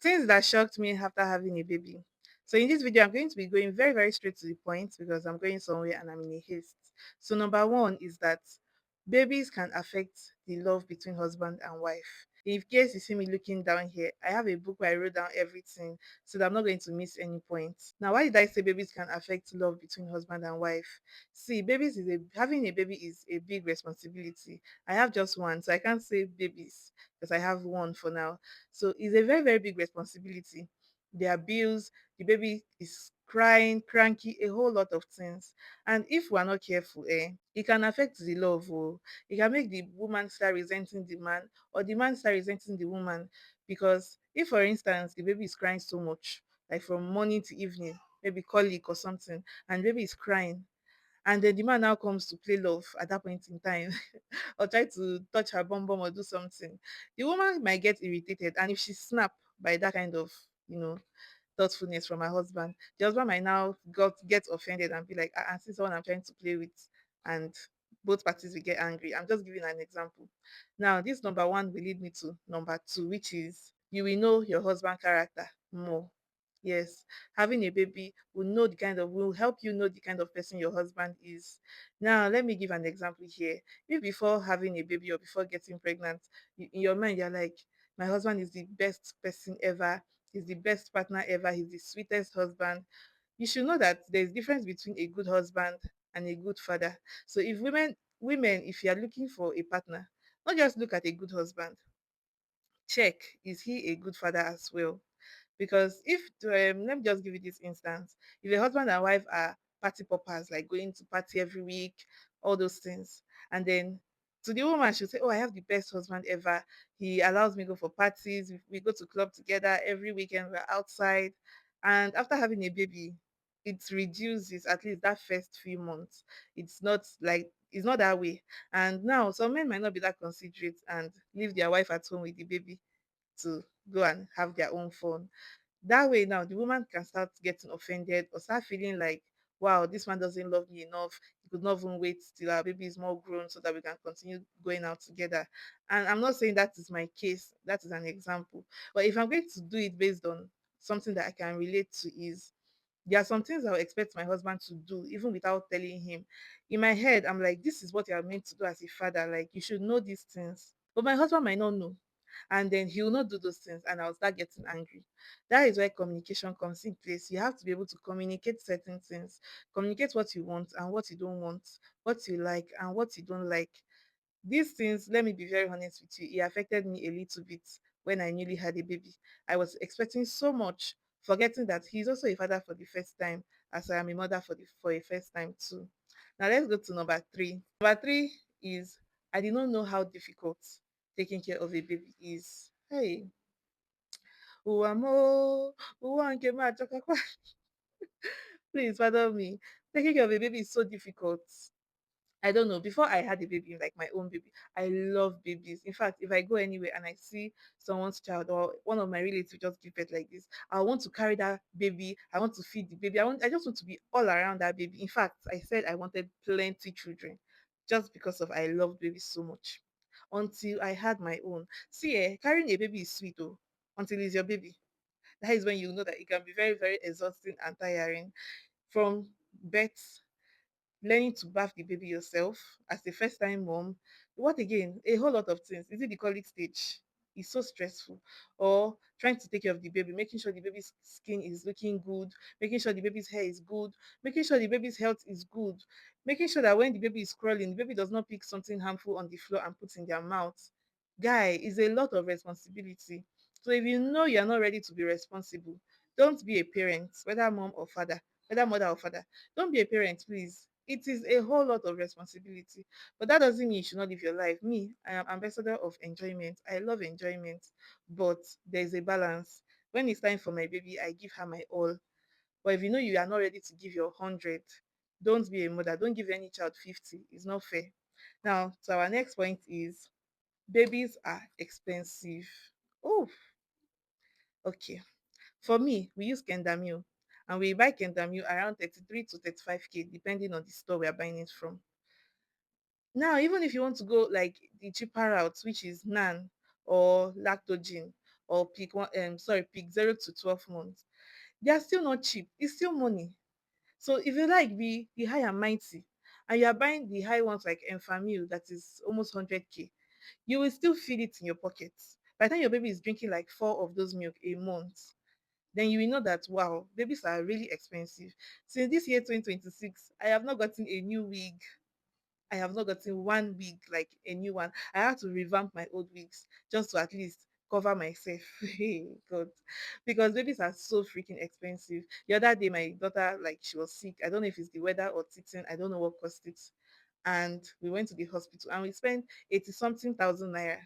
Things that shocked me after having a baby. So in this video, I'm going to be going very, very straight to the point because I'm going somewhere and I'm in a haste. So number one is that babies can affect the love between husband and wife. In case you see me looking down here, I have a book where I wrote down everything so that I'm not going to miss any points. Now, why did I say babies can affect love between husband and wife? See, having a baby is a big responsibility. I have just one, so I can't say babies because I have one for now. So it's a very, very big responsibility. There are bills, the baby is crying, cranky, a whole lot of things. And if we're not careful, it can affect the love. Oh. It can make the woman start resenting the man, or the man start resenting the woman. Because if, for instance, the baby is crying so much, like from morning to evening, maybe colic or something, and the baby is crying, and then the man now comes to play love at that point in time or try to touch her bum bum or do something, the woman might get irritated. And if she snap by that kind of, you know, thoughtfulness from her husband, the husband might now get offended and be like, I see someone I'm trying to play with, and both parties will get angry. I'm just giving an example. Now, this number one will lead me to number two, which is you will know your husband character more. Yes, having a baby will help you know the kind of person your husband is. Now, let me give an example here. If before having a baby or before getting pregnant, in your mind you're like, my husband is the best person ever, he's the best partner ever, he's the sweetest husband. You should know that there's difference between a good husband and a good father. So if women, if you are looking for a partner, not just look at a good husband, check, is he a good father as well? Because let me just give you this instance. If a husband and wife are party poppers, like going to party every week, all those things, and then to the woman she'll say, oh, I have the best husband ever, he allows me go for parties, we go to club together every weekend, we're outside. And after having a baby, it reduces at least that first few months. It's not that way. And now some men might not be that considerate and leave their wife at home with the baby to go and have their own fun. That way now the woman can start getting offended or start feeling like, wow, this man doesn't love me enough. He could not even wait till our baby is more grown so that we can continue going out together. And I'm not saying that is my case, that is an example. But if I'm going to do it based on something that I can relate to, is there are some things I would expect my husband to do even without telling him. In my head, I'm like, this is what you are meant to do as a father. Like, you should know these things. But my husband might not know. And then he will not do those things, and I'll start getting angry. That is where communication comes in place. You have to be able to communicate certain things, communicate what you want and what you don't want, what you like and what you don't like. These things, let me be very honest with you, it affected me a little bit when I newly had a baby. I was expecting so much, forgetting that he's also a father for the first time, as I am a mother for a first time too. Now let's go to number three. Number three is I did not know how difficult taking care of a baby is. Hey, Uwamo, Uwanke ma chokakwa. Please pardon me. Taking care of a baby is so difficult. I don't know. Before I had a baby, like my own baby, I love babies. In fact, if I go anywhere and I see someone's child or one of my relatives just give birth like this, I want to carry that baby. I want to feed the baby. I just want to be all around that baby. In fact, I said I wanted plenty children, just because of I love babies so much. Until I had my own. See, carrying a baby is sweet, though. Until it's your baby, that is when you know that it can be very, very exhausting and tiring. From birth, learning to bath the baby yourself as a first time mom, what again, a whole lot of things. Is it the colic stage? It's so stressful. Or trying to take care of the baby, making sure the baby's skin is looking good, making sure the baby's hair is good, making sure the baby's health is good, making sure that when the baby is crawling, the baby does not pick something harmful on the floor and put in their mouth. Guy, is a lot of responsibility. So if you know you're not ready to be responsible, don't be a parent, whether mom or father, whether mother or father. Don't be a parent, please. It is a whole lot of responsibility. But that doesn't mean you should not live your life. Me, I am ambassador of enjoyment. I love enjoyment, but there's a balance. When it's time for my baby, I give her my all. But if you know you are not ready to give your 100, don't be a mother. Don't give any child 50. It's not fair. Now, so our next point is babies are expensive. Oh, okay. For me, we use Kendamil, and we buy Kendamil around 33 to 35K, depending on the store we are buying it from. Now, even if you want to go like the cheaper route, which is NAN or Lactogen, or peak 0 to 12 months, they are still not cheap. It's still money. So if you like the high and mighty, and you are buying the high ones like Enfamil that is almost 100K, you will still feel it in your pockets. By the time your baby is drinking like 4 of those milk a month, then you will know that wow, babies are really expensive. Since this year 2026, I have not gotten a new wig. I have not gotten one wig, like a new one. I had to revamp my old wigs just to at least cover myself. Hey, God. Because babies are so freaking expensive. The other day, my daughter, like, she was sick. I don't know if it's the weather or teething. I don't know what caused it. And we went to the hospital and we spent 80 something thousand naira.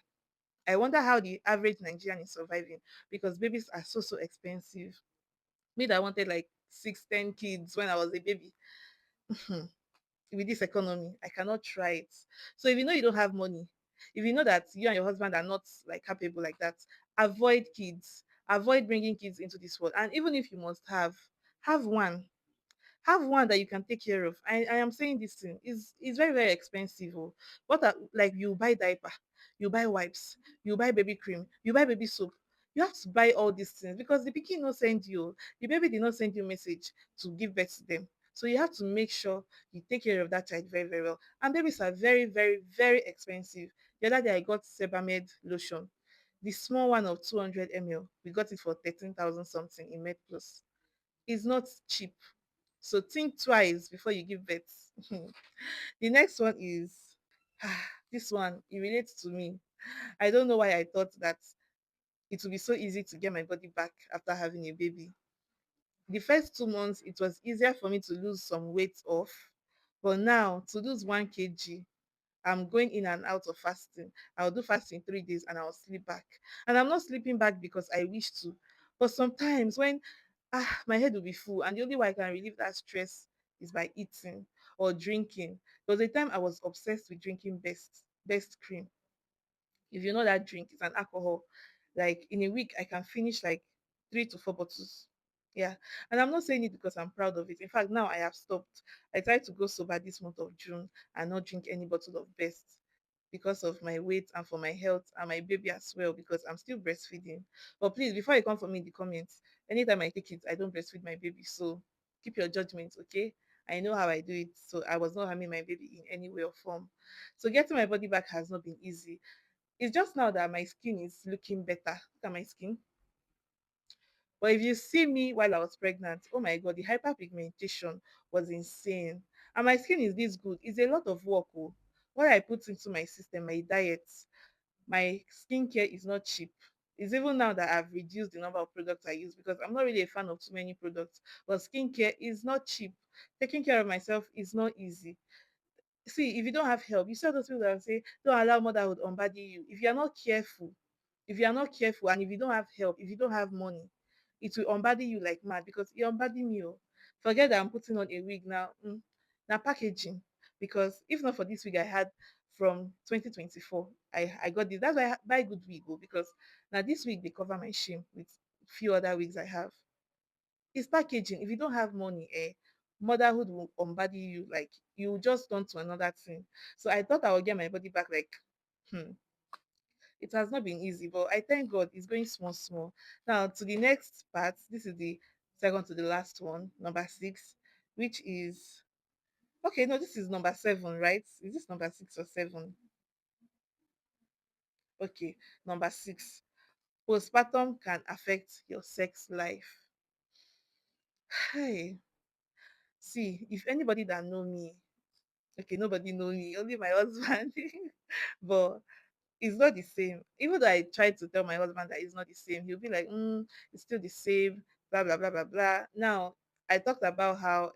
I wonder how the average Nigerian is surviving because babies are so, so expensive. Me that wanted like 6, 10 kids when I was a baby. With this economy, I cannot try it. So if you know you don't have money, if you know that you and your husband are not like capable like that, avoid kids. Avoid bringing kids into this world. And even if you must have one. Have one that you can take care of. I am saying this thing is very, very expensive. Oh. What are, like you buy diaper, you buy wipes, you buy baby cream, you buy baby soap. You have to buy all these things because the pikin no send you. The baby did not send you message to give birth to them. So you have to make sure you take care of that child very, very well. And babies are very, very, very expensive. The other day I got Sebamed lotion. The small one of 200 ml. We got it for 13,000 something in MedPlus. It's not cheap, so think twice before you give birth. The next one is this one, it relates to me. I don't know why I thought that it would be so easy to get my body back after having a baby. The first 2 months, it was easier for me to lose some weight off. But now, to lose 1 kg, I'm going in and out of fasting. I'll do fasting 3 days and I'll sleep back. And I'm not sleeping back because I wish to. But sometimes when my head will be full, and the only way I can relieve that stress is by eating or drinking. There was a time I was obsessed with drinking best cream. If you know that drink, it's an alcohol. Like in a week, I can finish like 3 to 4 bottles. Yeah. And I'm not saying it because I'm proud of it. In fact, now I have stopped. I tried to go sober this month of June and not drink any bottle of best because of my weight and for my health and my baby as well because I'm still breastfeeding. But please, before you come for me in the comments, anytime I take it, I don't breastfeed my baby. So keep your judgment, okay? I know how I do it. So I was not harming my baby in any way or form. So getting my body back has not been easy. It's just now that my skin is looking better. Look at my skin. But if you see me while I was pregnant, oh my god, the hyperpigmentation was insane. And my skin is this good. It's a lot of work. Oh. What I put into my system, my diet, my skincare is not cheap. It's even now that I've reduced the number of products I use because I'm not really a fan of too many products. But skincare is not cheap. Taking care of myself is not easy. See, if you don't have help, you see all those people that say, don't allow motherhood unbody you. If you are not careful, and if you don't have help, if you don't have money, it will unbody you like mad because it unbody me. Oh. Forget that I'm putting on a wig now. Now packaging. Because if not for this wig I had from 2024, I got this. That's why I buy good wig oh, because now this wig they cover my shame with few other wigs I have. It's packaging. If you don't have money, motherhood will unbody you. Like you will just turn to another thing. So I thought I would get my body back. Like, hmm, it has not been easy, but I thank God it's going small, small. Now to the next part. This is the second to the last one, number 6, which is okay. No, this is number 7, right? Is this number 6 or 7? Okay, number 6. Postpartum can affect your sex life. Hey, see, if anybody that know me, okay, nobody know me, only my husband. But it's not the same. Even though I tried to tell my husband that it's not the same, he'll be like, it's still the same, blah blah blah blah blah. Now I talked about how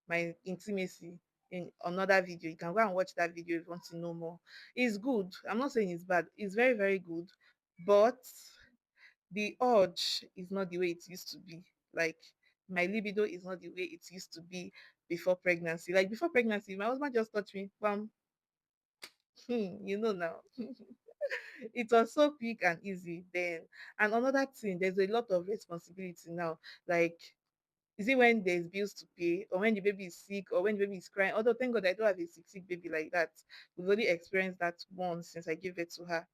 my intimacy in another video. You can go and watch that video if you want to know more. It's good. I'm not saying it's bad. It's very, very good. But the urge is not the way it used to be. Like my libido is not the way it used to be before pregnancy. Like before pregnancy, my husband just touched me, bam, you know now. It was so quick and easy then. And another thing, there's a lot of responsibility now. Like, is it when there's bills to pay, or when the baby is sick, or when the baby is crying? Although thank God I don't have a sick baby like that. We've only experienced that once since I gave birth to her.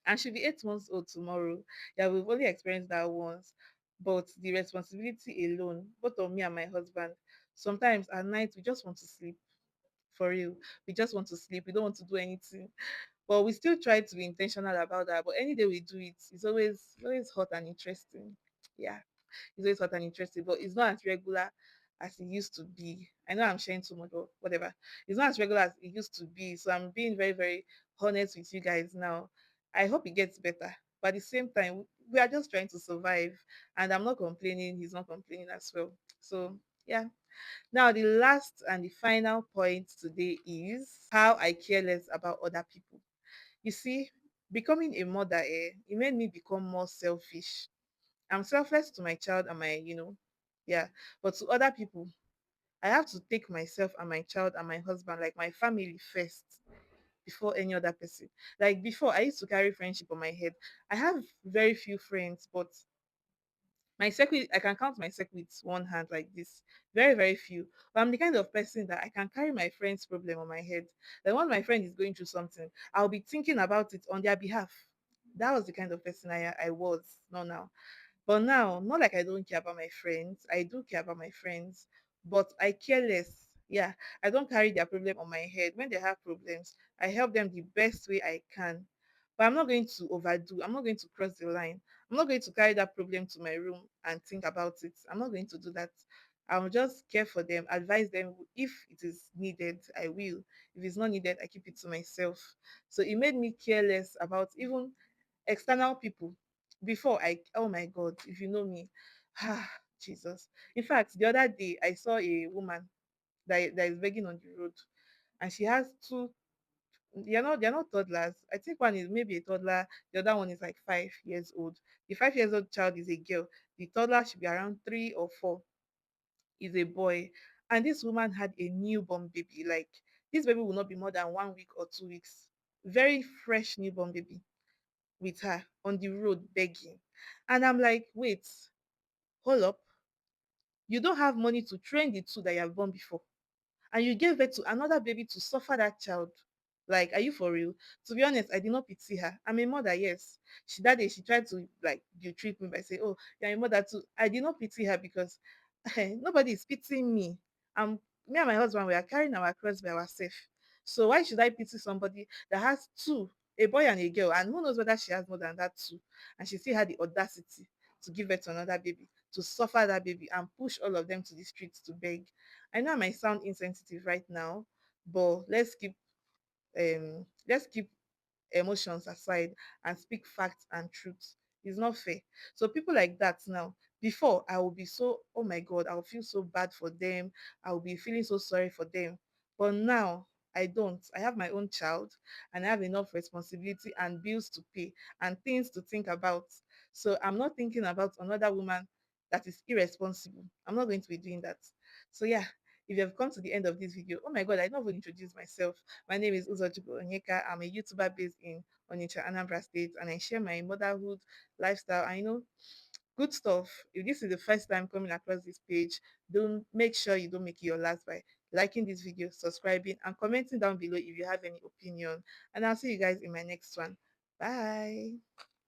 and she'll be 8 months old tomorrow. Yeah, we've only experienced that once, but the responsibility alone, both of me and my husband, sometimes at night we just want to sleep. For real, we just want to sleep. We don't want to do anything, but we still try to be intentional about that. But any day we do it, it's always hot and interesting. Yeah, it's always hot and interesting, but it's not as regular as it used to be. I know I'm sharing too much, but whatever. It's not as regular as it used to be. So I'm being very, very honest with you guys now. I hope it gets better. But at the same time, we are just trying to survive. And I'm not complaining. He's not complaining as well. So yeah. Now the last and the final point today is how I care less about other people. You see, becoming a mother, it made me become more selfish. I'm selfless to my child and yeah. But to other people, I have to take myself and my child and my husband, like my family first before any other person. Like before, I used to carry friendship on my head. I have very few friends, but my circle, I can count my circle with one hand like this. Very, very few. But I'm the kind of person that I can carry my friend's problem on my head. Then when my friend is going through something, I'll be thinking about it on their behalf. That was the kind of person I was, not now. But now, not like I don't care about my friends. I do care about my friends, but I care less. Yeah, I don't carry their problem on my head. When they have problems, I help them the best way I can. But I'm not going to overdo. I'm not going to cross the line. I'm not going to carry that problem to my room and think about it. I'm not going to do that. I'll just care for them, advise them. If it is needed, I will. If it's not needed, I keep it to myself. So it made me careless about even external people. Before I, oh my God, if you know me, ah, Jesus. In fact, the other day I saw a woman that is begging on the road, and she has two. They're not toddlers. I think one is maybe a toddler. The other one is like 5 years old. The 5 years old child is a girl. The toddler should be around 3 or 4. Is a boy. And this woman had a newborn baby. Like this baby will not be more than 1 week or 2 weeks. Very fresh newborn baby with her on the road begging. And I'm like, wait, hold up. You don't have money to train the two that you have born before, and you gave birth to another baby to suffer that child. Like, are you for real? To be honest, I did not pity her. I'm a mother, yes. She that day she tried to like guilt trip me by saying, "Oh, you're a mother too." I did not pity her because nobody is pitying me. Me and my husband we are carrying our cross by ourselves. So why should I pity somebody that has two, a boy and a girl, and who knows whether she has more than that two, and she still had the audacity to give birth to another baby, to suffer that baby, and push all of them to the streets to beg. I know I might sound insensitive right now, but let's keep emotions aside and speak facts and truths. It's not fair. So people like that now, before I will be so, oh my God, I'll feel so bad for them. I'll be feeling so sorry for them. But now I don't. I have my own child and I have enough responsibility and bills to pay and things to think about. So I'm not thinking about another woman that is irresponsible. I'm not going to be doing that. So yeah, if you have come to the end of this video, oh my God, I don't even introduce myself. My name is Uzochukwu Onyeka. I'm a YouTuber based in Onitsha, Anambra State, and I share my motherhood lifestyle. I know good stuff. If this is the first time coming across this page, don't make sure you don't make it your last by liking this video, subscribing, and commenting down below if you have any opinion. And I'll see you guys in my next one. Bye.